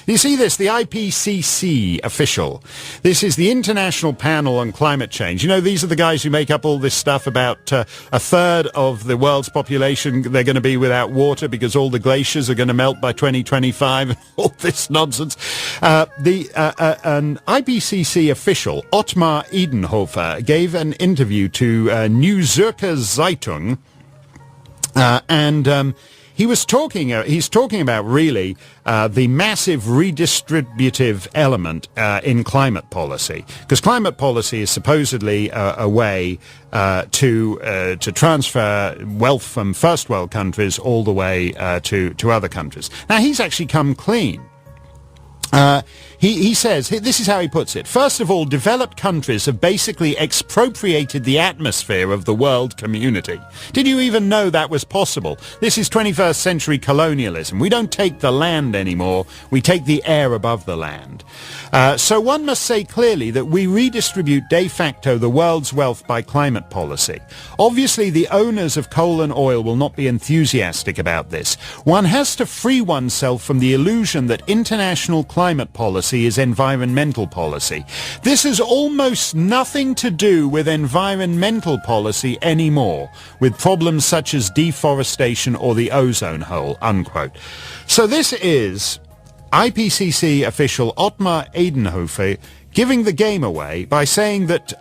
You see this, the IPCC official. This is the International Panel on Climate Change. You know, these are the guys who make up all this stuff about a third of the world's population, they're going to be without water because all the glaciers are going to melt by 2025 and all this nonsense. An IPCC official, Ottmar Edenhofer, gave an interview to New Zürcher Zeitung, and he's talking about really the massive redistributive element in climate policy, because climate policy is supposedly a way to transfer wealth from first world countries all the way to other countries. Now, he's actually come clean. He says, this is how he puts it. First of all, developed countries have basically expropriated the atmosphere of the world community. Did you even know that was possible? This is 21st century colonialism. We don't take the land anymore. We take the air above the land. So one must say clearly that we redistribute de facto the world's wealth by climate policy. Obviously, the owners of coal and oil will not be enthusiastic about this. One has to free oneself from the illusion that international climate policy is environmental policy. This has almost nothing to do with environmental policy anymore, with problems such as deforestation or the ozone hole, unquote. So this is IPCC official Ottmar Edenhofer giving the game away by saying that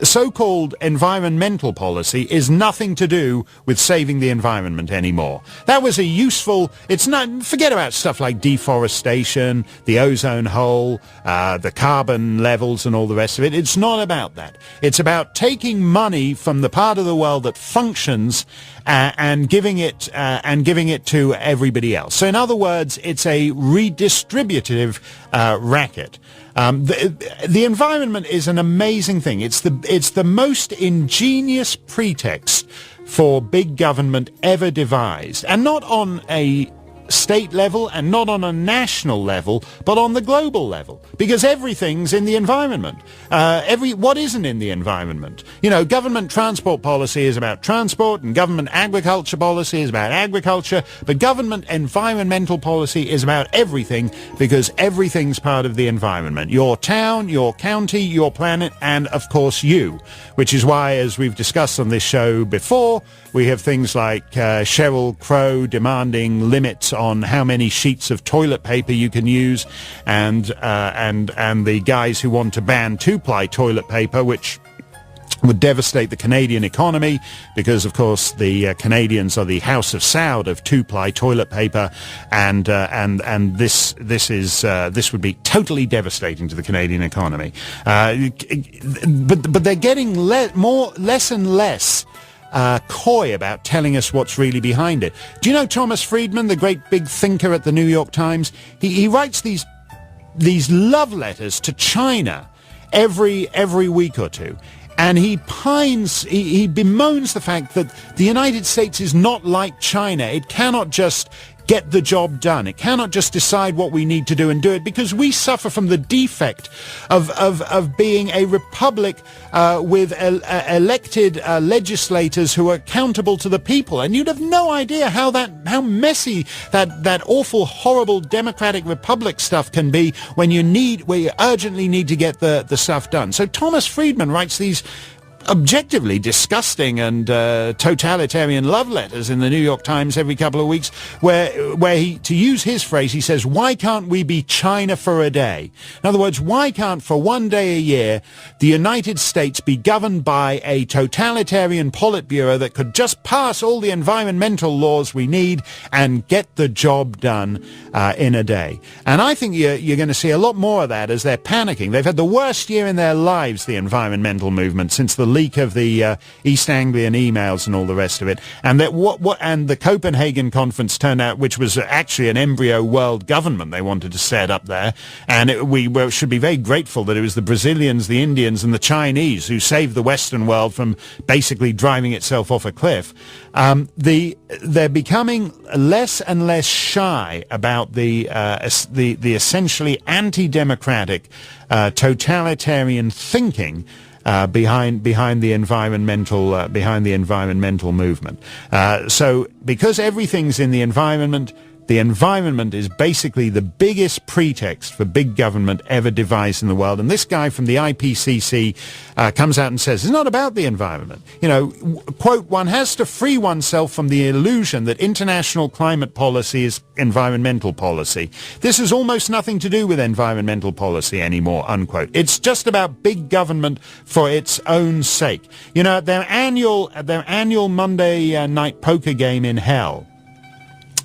so-called environmental policy is nothing to do with saving the environment anymore. That was a useful, it's not, forget about stuff like deforestation, the ozone hole, the carbon levels and all the rest of it. It's not about that. It's about taking money from the part of the world that functions and giving it to everybody else. So in other words, it's a redistributive racket. The environment is an amazing thing. It's the most ingenious pretext for big government ever devised, and not on a state level and not on a national level, but on the global level, because everything's in the environment. What isn't in the environment? You know, government transport policy is about transport, and government agriculture policy is about agriculture, but government environmental policy is about everything, because everything's part of the environment. Your town, your county, your planet, and of course you, which is why, as we've discussed on this show before, we have things like Sheryl Crow demanding limits on how many sheets of toilet paper you can use, and the guys who want to ban two-ply toilet paper, which would devastate the Canadian economy, because of course the Canadians are the house of Saud of two-ply toilet paper, and this would be totally devastating to the Canadian economy. But they're getting less and less coy about telling us what's really behind it. Do you know Thomas Friedman, the great big thinker at the New York Times? He writes these love letters to China every week or two. And he bemoans the fact that the United States is not like China. It cannot just get the job done. It cannot just decide what we need to do and do it, because we suffer from the defect of being a republic with elected legislators who are accountable to the people. And you'd have no idea how messy that awful, horrible democratic republic stuff can be when you urgently need to get the stuff done. So Thomas Friedman writes these objectively disgusting and totalitarian love letters in the New York Times every couple of weeks, where he, to use his phrase, he says, why can't we be China for a day? In other words, why can't for one day a year the United States be governed by a totalitarian Politburo that could just pass all the environmental laws we need and get the job done in a day? And I think you're going to see a lot more of that as they're panicking. They've had the worst year in their lives, the environmental movement, since the leak of the East Anglian emails and all the rest of it, and that and the Copenhagen conference turned out, which was actually an embryo world government they wanted to set up there, and we should be very grateful that it was the Brazilians, the Indians, and the Chinese who saved the Western world from basically driving itself off a cliff. They're becoming less and less shy about the essentially anti-democratic, totalitarian thinking behind the environmental movement. So because everything's in the environment the environment is basically the biggest pretext for big government ever devised in the world. And this guy from the IPCC comes out and says, it's not about the environment. You know, quote, one has to free oneself from the illusion that international climate policy is environmental policy. This has almost nothing to do with environmental policy anymore, unquote. It's just about big government for its own sake. You know, their annual Monday night poker game in hell,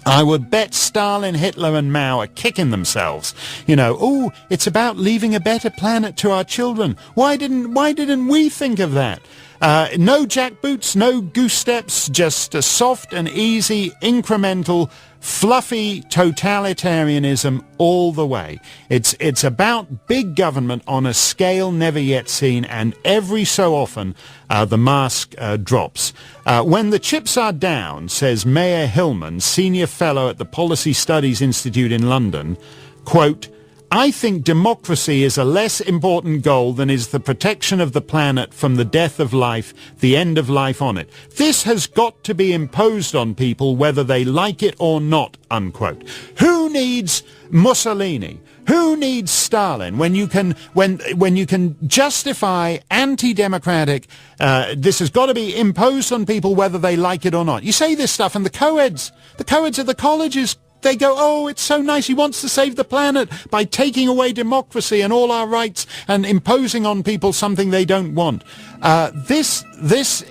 I would bet Stalin, Hitler and Mao are kicking themselves. You know, oh, it's about leaving a better planet to our children. Why didn't we think of that? No jackboots, no goose steps, just a soft and easy, incremental, fluffy totalitarianism all the way. It's about big government on a scale never yet seen, and every so often the mask drops. When the chips are down, says Mayer Hillman, senior fellow at the Policy Studies Institute in London, quote, I think democracy is a less important goal than is the protection of the planet from the death of life, the end of life on it. This has got to be imposed on people whether they like it or not, unquote. Who needs Mussolini? Who needs Stalin when you can justify anti-democratic, this has got to be imposed on people whether they like it or not. You say this stuff and the co-eds at the colleges, they go, oh, it's so nice. He wants to save the planet by taking away democracy and all our rights and imposing on people something they don't want. This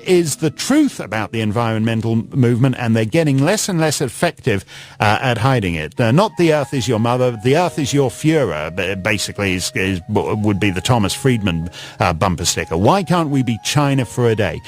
is the truth about the environmental movement, and they're getting less and less effective at hiding it. Not the earth is your mother, the earth is your Führer, basically would be the Thomas Friedman bumper sticker. Why can't we be China for a day?